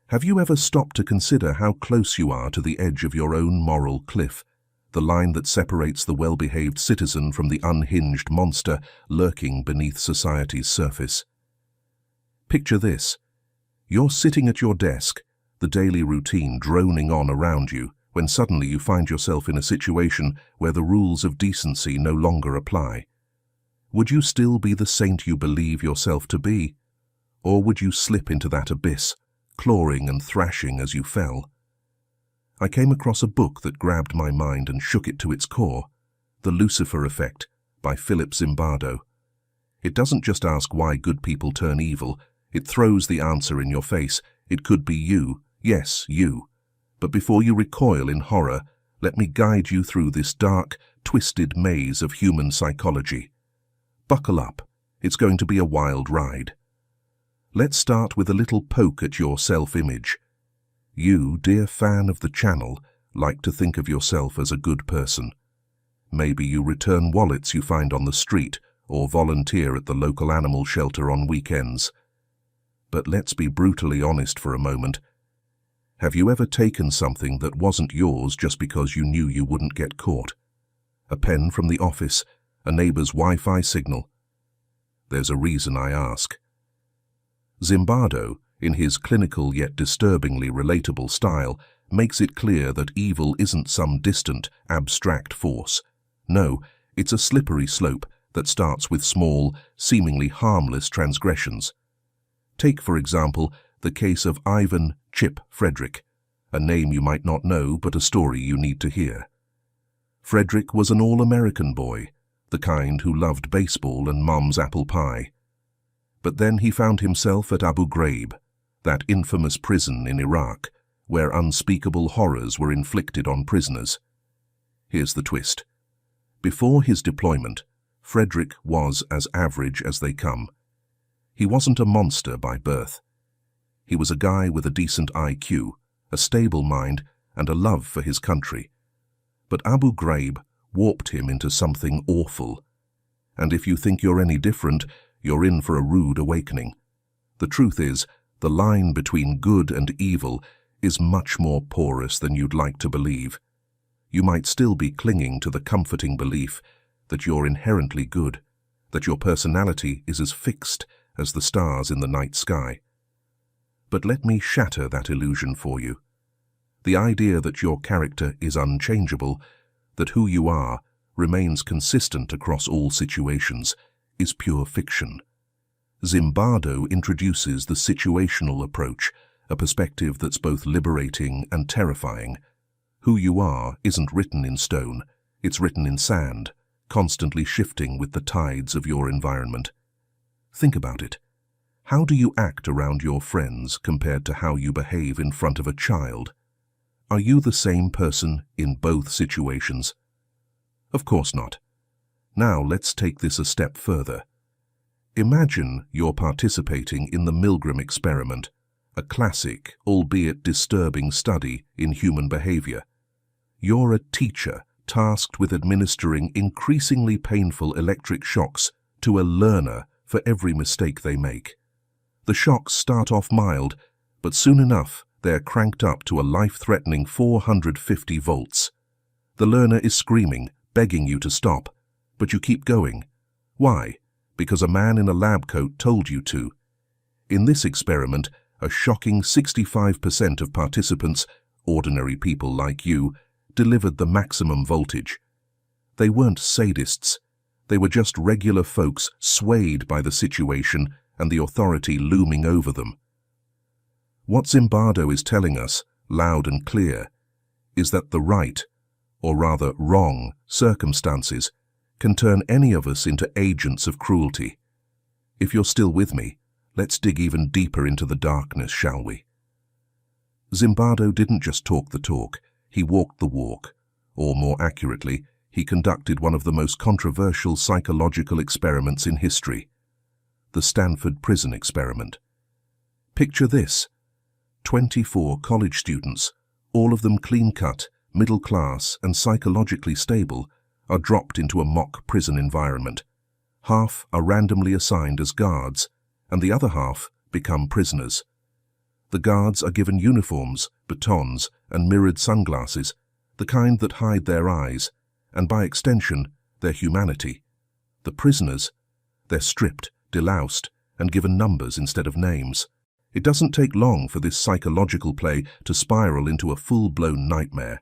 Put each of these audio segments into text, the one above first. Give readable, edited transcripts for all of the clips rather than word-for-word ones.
Have you ever stopped to consider how close you are to the edge of your own moral cliff, the line that separates the well-behaved citizen from the unhinged monster lurking beneath society's surface? Picture this. You're sitting at your desk, the daily routine droning on around you, when suddenly you find yourself in a situation where the rules of decency no longer apply. Would you still be the saint you believe yourself to be? Or would you slip into that abyss, clawing and thrashing as you fell? I came across a book that grabbed my mind and shook it to its core, The Lucifer Effect by Philip Zimbardo. It doesn't just ask why good people turn evil, it throws the answer in your face. It could be you, yes, you. But before you recoil in horror, let me guide you through this dark, twisted maze of human psychology. Buckle up, it's going to be a wild ride. Let's start with a little poke at your self-image. You, dear fan of the channel, like to think of yourself as a good person. Maybe you return wallets you find on the street or volunteer at the local animal shelter on weekends. But let's be brutally honest for a moment. Have you ever taken something that wasn't yours just because you knew you wouldn't get caught? A pen from the office, a neighbor's Wi-Fi signal? There's a reason I ask. Zimbardo, in his clinical yet disturbingly relatable style, makes it clear that evil isn't some distant, abstract force. No, it's a slippery slope that starts with small, seemingly harmless transgressions. Take, for example, the case of Ivan "Chip" Frederick, a name you might not know but a story you need to hear. Frederick was an all-American boy, the kind who loved baseball and mom's apple pie. But then he found himself at Abu Ghraib, that infamous prison in Iraq, where unspeakable horrors were inflicted on prisoners. Here's the twist. Before his deployment, Frederick was as average as they come. He wasn't a monster by birth. He was a guy with a decent IQ, a stable mind, and a love for his country. But Abu Ghraib warped him into something awful. And if you think you're any different, you're in for a rude awakening. The truth is, the line between good and evil is much more porous than you'd like to believe. You might still be clinging to the comforting belief that you're inherently good, that your personality is as fixed as the stars in the night sky. But let me shatter that illusion for you. The idea that your character is unchangeable, that who you are remains consistent across all situations, is pure fiction. Zimbardo introduces the situational approach, a perspective that's both liberating and terrifying. Who you are isn't written in stone, it's written in sand, constantly shifting with the tides of your environment. Think about it. How do you act around your friends compared to how you behave in front of a child? Are you the same person in both situations? Of course not. Now let's take this a step further. Imagine you're participating in the Milgram experiment, a classic, albeit disturbing study in human behavior. You're a teacher tasked with administering increasingly painful electric shocks to a learner for every mistake they make. The shocks start off mild, but soon enough they're cranked up to a life-threatening 450 volts. The learner is screaming, begging you to stop, but you keep going. Why? Because a man in a lab coat told you to. In this experiment, a shocking 65% of participants, ordinary people like you, delivered the maximum voltage. They weren't sadists. They were just regular folks swayed by the situation and the authority looming over them. What Zimbardo is telling us, loud and clear, is that the right, or rather wrong, circumstances can turn any of us into agents of cruelty. If you're still with me, let's dig even deeper into the darkness, shall we? Zimbardo didn't just talk the talk, he walked the walk, or more accurately, he conducted one of the most controversial psychological experiments in history, the Stanford Prison Experiment. Picture this: 24 college students, all of them clean-cut, middle-class and psychologically stable, are dropped into a mock prison environment. Half are randomly assigned as guards, and the other half become prisoners. The guards are given uniforms, batons, and mirrored sunglasses, the kind that hide their eyes, and by extension, their humanity. The prisoners, they're stripped, deloused, and given numbers instead of names. It doesn't take long for this psychological play to spiral into a full-blown nightmare.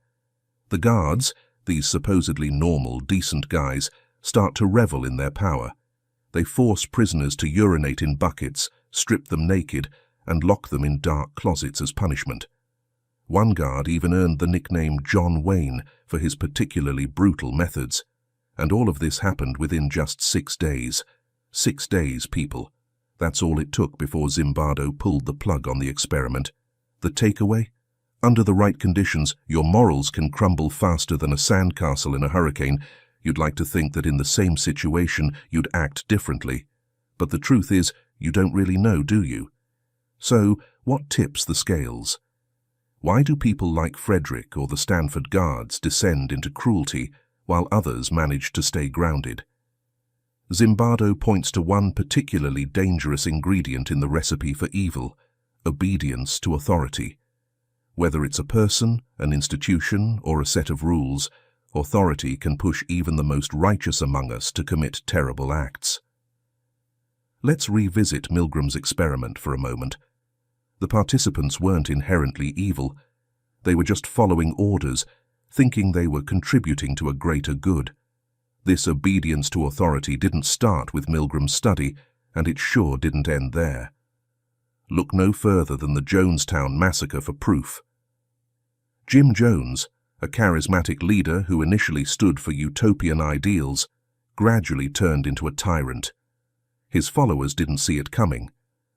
The guards, these supposedly normal, decent guys, start to revel in their power. They force prisoners to urinate in buckets, strip them naked, and lock them in dark closets as punishment. One guard even earned the nickname John Wayne for his particularly brutal methods. And all of this happened within just 6 days. 6 days, people. That's all it took before Zimbardo pulled the plug on the experiment. The takeaway? Under the right conditions, your morals can crumble faster than a sandcastle in a hurricane. You'd like to think that in the same situation you'd act differently. But the truth is, you don't really know, do you? So, what tips the scales? Why do people like Frederick or the Stanford guards descend into cruelty, while others manage to stay grounded? Zimbardo points to one particularly dangerous ingredient in the recipe for evil: obedience to authority. Whether it's a person, an institution, or a set of rules, authority can push even the most righteous among us to commit terrible acts. Let's revisit Milgram's experiment for a moment. The participants weren't inherently evil. They were just following orders, thinking they were contributing to a greater good. This obedience to authority didn't start with Milgram's study, and it sure didn't end there. Look no further than the Jonestown massacre for proof. Jim Jones, a charismatic leader who initially stood for utopian ideals, gradually turned into a tyrant. His followers didn't see it coming.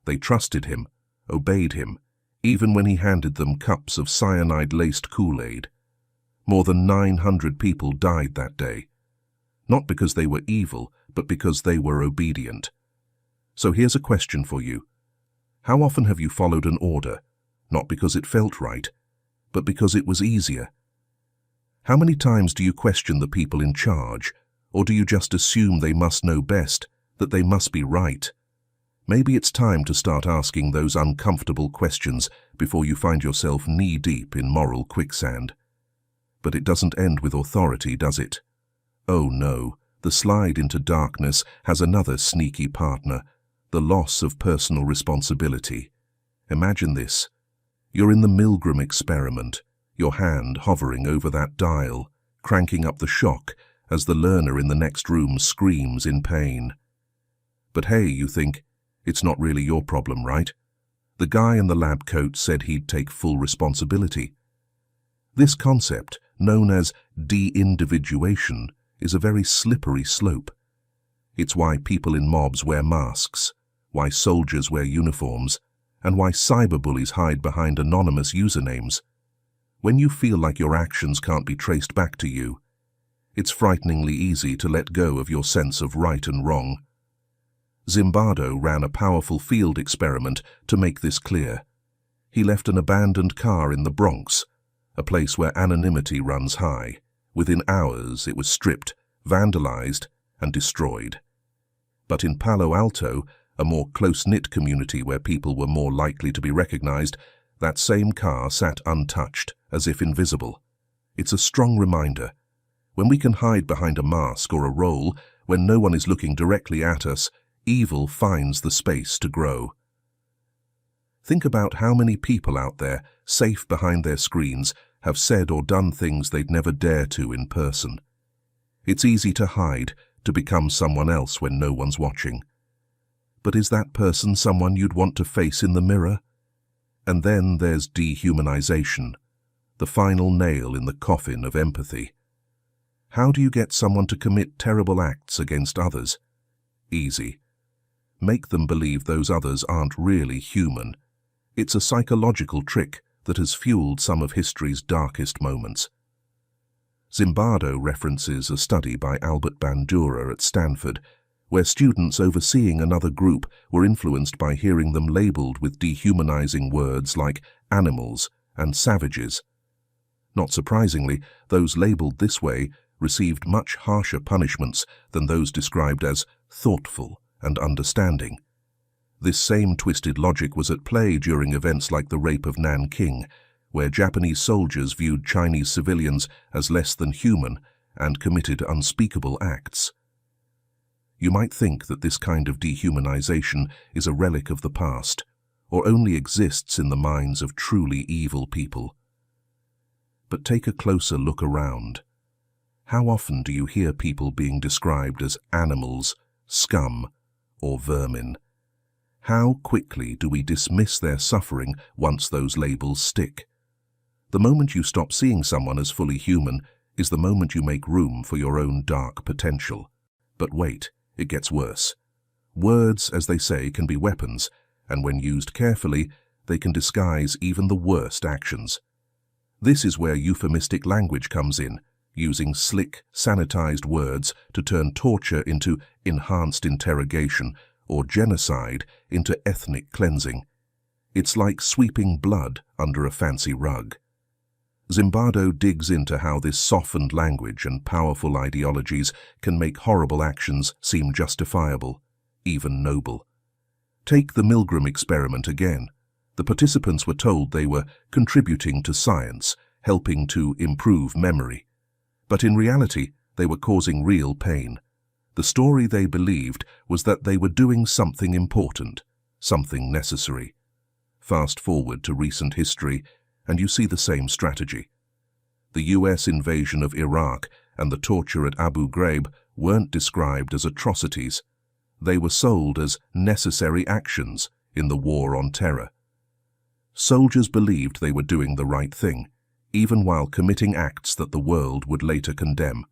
They trusted him, obeyed him, even when he handed them cups of cyanide-laced Kool-Aid. More than 900 people died that day. Not because they were evil, but because they were obedient. So here's a question for you. How often have you followed an order, not because it felt right, but because it was easier? How many times do you question the people in charge, or do you just assume they must know best, that they must be right? Maybe it's time to start asking those uncomfortable questions before you find yourself knee-deep in moral quicksand. But it doesn't end with authority, does it? Oh no, the slide into darkness has another sneaky partner: the loss of personal responsibility. Imagine this. You're in the Milgram experiment, your hand hovering over that dial, cranking up the shock as the learner in the next room screams in pain. But hey, you think, it's not really your problem, right? The guy in the lab coat said he'd take full responsibility. This concept, known as de-individuation, is a very slippery slope. It's why people in mobs wear masks, why soldiers wear uniforms, and why cyberbullies hide behind anonymous usernames. When you feel like your actions can't be traced back to you, it's frighteningly easy to let go of your sense of right and wrong. Zimbardo ran a powerful field experiment to make this clear. He left an abandoned car in the Bronx, a place where anonymity runs high. Within hours, it was stripped, vandalized, and destroyed. But in Palo Alto, a more close-knit community where people were more likely to be recognized, that same car sat untouched, as if invisible. It's a strong reminder. When we can hide behind a mask or a role, when no one is looking directly at us, evil finds the space to grow. Think about how many people out there, safe behind their screens, have said or done things they'd never dare to in person. It's easy to hide, to become someone else when no one's watching. But is that person someone you'd want to face in the mirror? And then there's dehumanization, the final nail in the coffin of empathy. How do you get someone to commit terrible acts against others? Easy. Make them believe those others aren't really human. It's a psychological trick that has fueled some of history's darkest moments. Zimbardo references a study by Albert Bandura at Stanford, where students overseeing another group were influenced by hearing them labeled with dehumanizing words like animals and savages. Not surprisingly, those labeled this way received much harsher punishments than those described as thoughtful and understanding. This same twisted logic was at play during events like the rape of Nanking, where Japanese soldiers viewed Chinese civilians as less than human and committed unspeakable acts. You might think that this kind of dehumanization is a relic of the past, or only exists in the minds of truly evil people. But take a closer look around. How often do you hear people being described as animals, scum, or vermin? How quickly do we dismiss their suffering once those labels stick? The moment you stop seeing someone as fully human is the moment you make room for your own dark potential. But wait, it gets worse. Words, as they say, can be weapons, and when used carefully, they can disguise even the worst actions. This is where euphemistic language comes in, using slick, sanitized words to turn torture into enhanced interrogation or genocide into ethnic cleansing. It's like sweeping blood under a fancy rug. Zimbardo digs into how this softened language and powerful ideologies can make horrible actions seem justifiable, even noble. Take the Milgram experiment again. The participants were told they were contributing to science, helping to improve memory. But in reality, they were causing real pain. The story they believed was that they were doing something important, something necessary. Fast forward to recent history, and you see the same strategy. The US invasion of Iraq and the torture at Abu Ghraib weren't described as atrocities. They were sold as necessary actions in the war on terror. Soldiers believed they were doing the right thing, even while committing acts that the world would later condemn.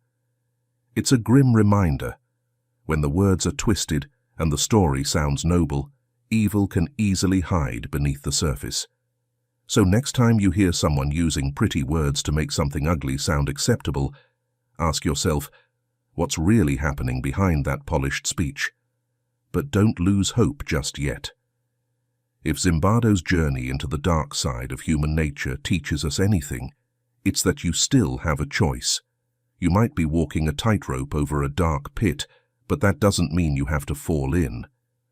It's a grim reminder. When the words are twisted and the story sounds noble, evil can easily hide beneath the surface. So next time you hear someone using pretty words to make something ugly sound acceptable, ask yourself, what's really happening behind that polished speech? But don't lose hope just yet. If Zimbardo's journey into the dark side of human nature teaches us anything, it's that you still have a choice. You might be walking a tightrope over a dark pit, but that doesn't mean you have to fall in.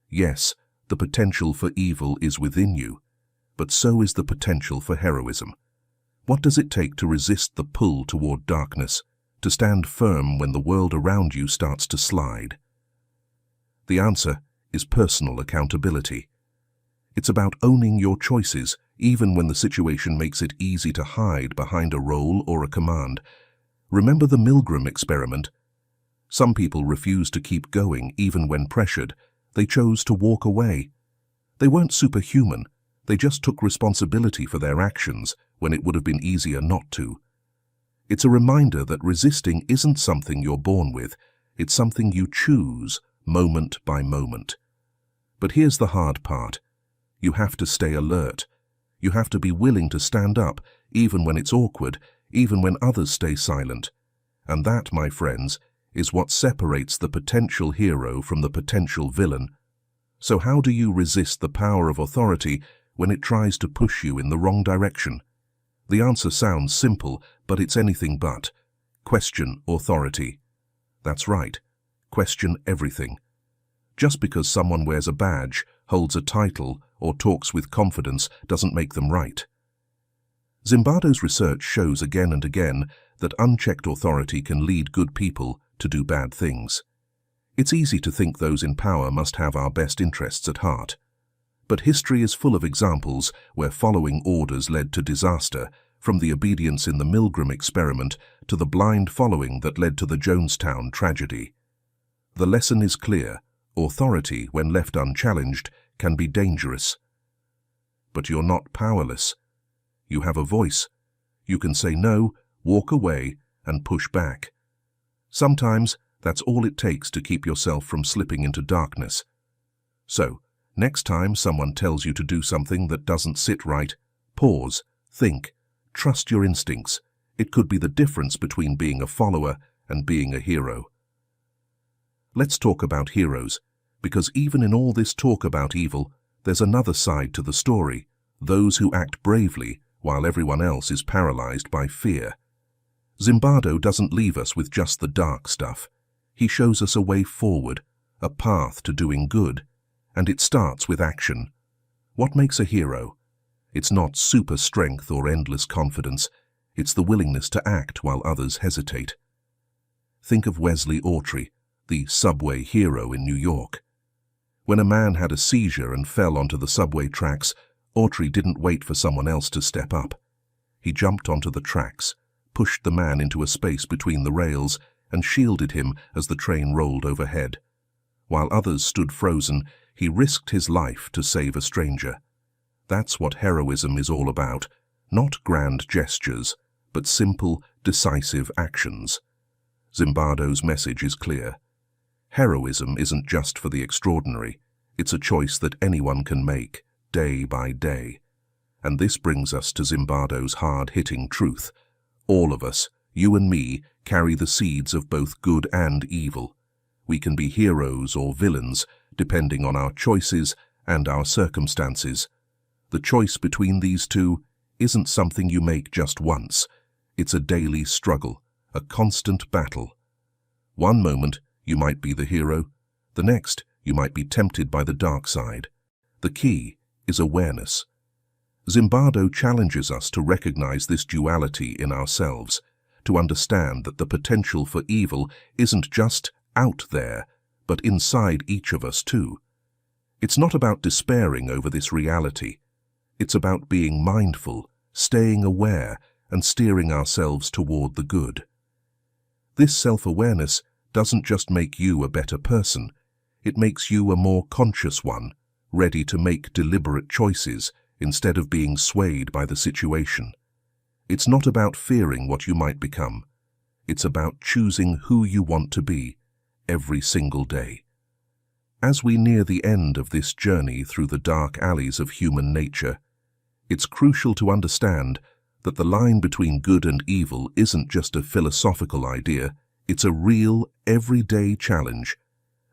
Yes, the potential for evil is within you, but so is the potential for heroism. What does it take to resist the pull toward darkness, to stand firm when the world around you starts to slide? The answer is personal accountability. It's about owning your choices, even when the situation makes it easy to hide behind a role or a command. Remember the Milgram experiment? Some people refused to keep going even when pressured. They chose to walk away. They weren't superhuman. They just took responsibility for their actions when it would have been easier not to. It's a reminder that resisting isn't something you're born with. It's something you choose, moment by moment. But here's the hard part. You have to stay alert. You have to be willing to stand up, even when it's awkward, even when others stay silent. And that, my friends, is what separates the potential hero from the potential villain. So how do you resist the power of authority when it tries to push you in the wrong direction? The answer sounds simple, but it's anything but. Question authority. That's right. Question everything. Just because someone wears a badge, holds a title, or talks with confidence doesn't make them right. Zimbardo's research shows again and again that unchecked authority can lead good people to do bad things. It's easy to think those in power must have our best interests at heart. But history is full of examples where following orders led to disaster, from the obedience in the Milgram experiment to the blind following that led to the Jonestown tragedy. The lesson is clear. Authority, when left unchallenged, can be dangerous. But you're not powerless. You have a voice. You can say no, walk away, and push back. Sometimes that's all it takes to keep yourself from slipping into darkness. So, next time someone tells you to do something that doesn't sit right, pause, think, trust your instincts. It could be the difference between being a follower and being a hero. Let's talk about heroes, because even in all this talk about evil, there's another side to the story, those who act bravely while everyone else is paralyzed by fear. Zimbardo doesn't leave us with just the dark stuff. He shows us a way forward, a path to doing good, And it starts with action. What makes a hero? It's not super strength or endless confidence. It's the willingness to act while others hesitate. Think of Wesley Autry, the subway hero in New York. When a man had a seizure and fell onto the subway tracks, Autry didn't wait for someone else to step up. He jumped onto the tracks, pushed the man into a space between the rails, and shielded him as the train rolled overhead. While others stood frozen, he risked his life to save a stranger. That's what heroism is all about, not grand gestures, but simple, decisive actions. Zimbardo's message is clear. Heroism isn't just for the extraordinary. It's a choice that anyone can make, day by day. And this brings us to Zimbardo's hard-hitting truth. All of us, you and me, carry the seeds of both good and evil. We can be heroes or villains, depending on our choices and our circumstances. The choice between these two isn't something you make just once. It's a daily struggle, a constant battle. One moment, you might be the hero. The next, you might be tempted by the dark side. The key is awareness. Zimbardo challenges us to recognize this duality in ourselves, to understand that the potential for evil isn't just out there, but inside each of us too. It's not about despairing over this reality. It's about being mindful, staying aware, and steering ourselves toward the good. This self-awareness doesn't just make you a better person, it makes you a more conscious one, ready to make deliberate choices instead of being swayed by the situation. It's not about fearing what you might become. It's about choosing who you want to be every single day. As we near the end of this journey through the dark alleys of human nature, it's crucial to understand that the line between good and evil isn't just a philosophical idea, it's a real, everyday challenge.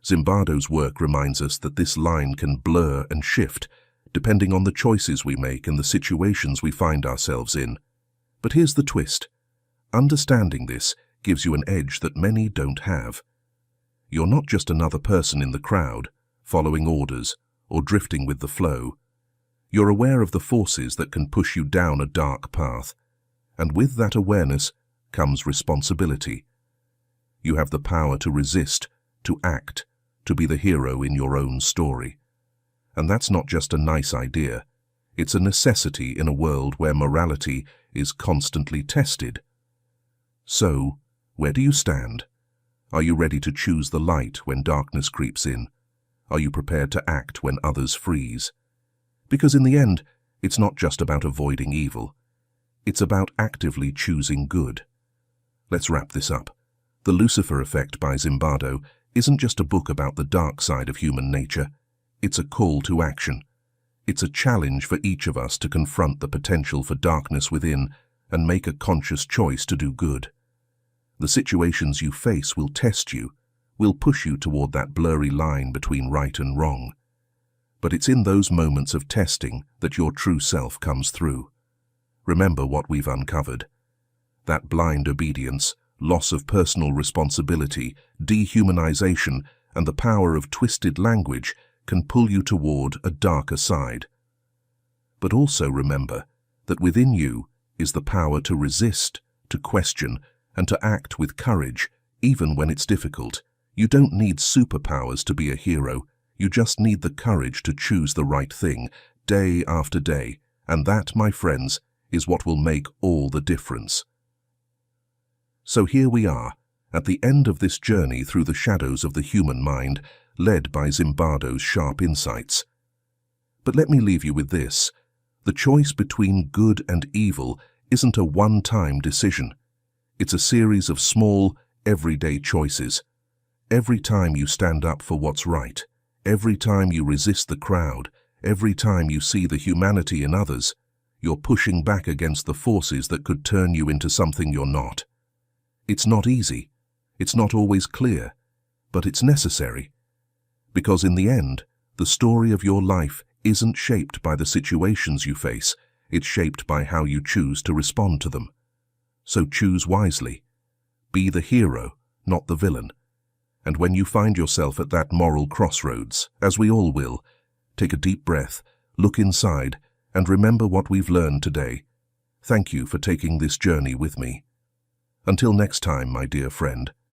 Zimbardo's work reminds us that this line can blur and shift, depending on the choices we make and the situations we find ourselves in. But here's the twist. Understanding this gives you an edge that many don't have. You're not just another person in the crowd, following orders, or drifting with the flow. You're aware of the forces that can push you down a dark path, and with that awareness comes responsibility. You have the power to resist, to act, to be the hero in your own story. And that's not just a nice idea. It's a necessity in a world where morality is constantly tested. So, where do you stand? Are you ready to choose the light when darkness creeps in? Are you prepared to act when others freeze? Because in the end, it's not just about avoiding evil. It's about actively choosing good. Let's wrap this up. The Lucifer Effect by Zimbardo isn't just a book about the dark side of human nature. It's a call to action. It's a challenge for each of us to confront the potential for darkness within and make a conscious choice to do good. The situations you face will test you, will push you toward that blurry line between right and wrong. But it's in those moments of testing that your true self comes through. Remember what we've uncovered. That blind obedience, loss of personal responsibility, dehumanization, and the power of twisted language can pull you toward a darker side. But also remember that within you is the power to resist, to question, and to act with courage, even when it's difficult. You don't need superpowers to be a hero. You just need the courage to choose the right thing, day after day. And that, my friends, is what will make all the difference. So here we are, at the end of this journey through the shadows of the human mind, led by Zimbardo's sharp insights. But let me leave you with this. The choice between good and evil isn't a one-time decision. It's a series of small, everyday choices. Every time you stand up for what's right, every time you resist the crowd, every time you see the humanity in others, you're pushing back against the forces that could turn you into something you're not. It's not easy. It's not always clear. But it's necessary. Because in the end, the story of your life isn't shaped by the situations you face. It's shaped by how you choose to respond to them. So choose wisely. Be the hero, not the villain. And when you find yourself at that moral crossroads, as we all will, take a deep breath, look inside, and remember what we've learned today. Thank you for taking this journey with me. Until next time, my dear friend.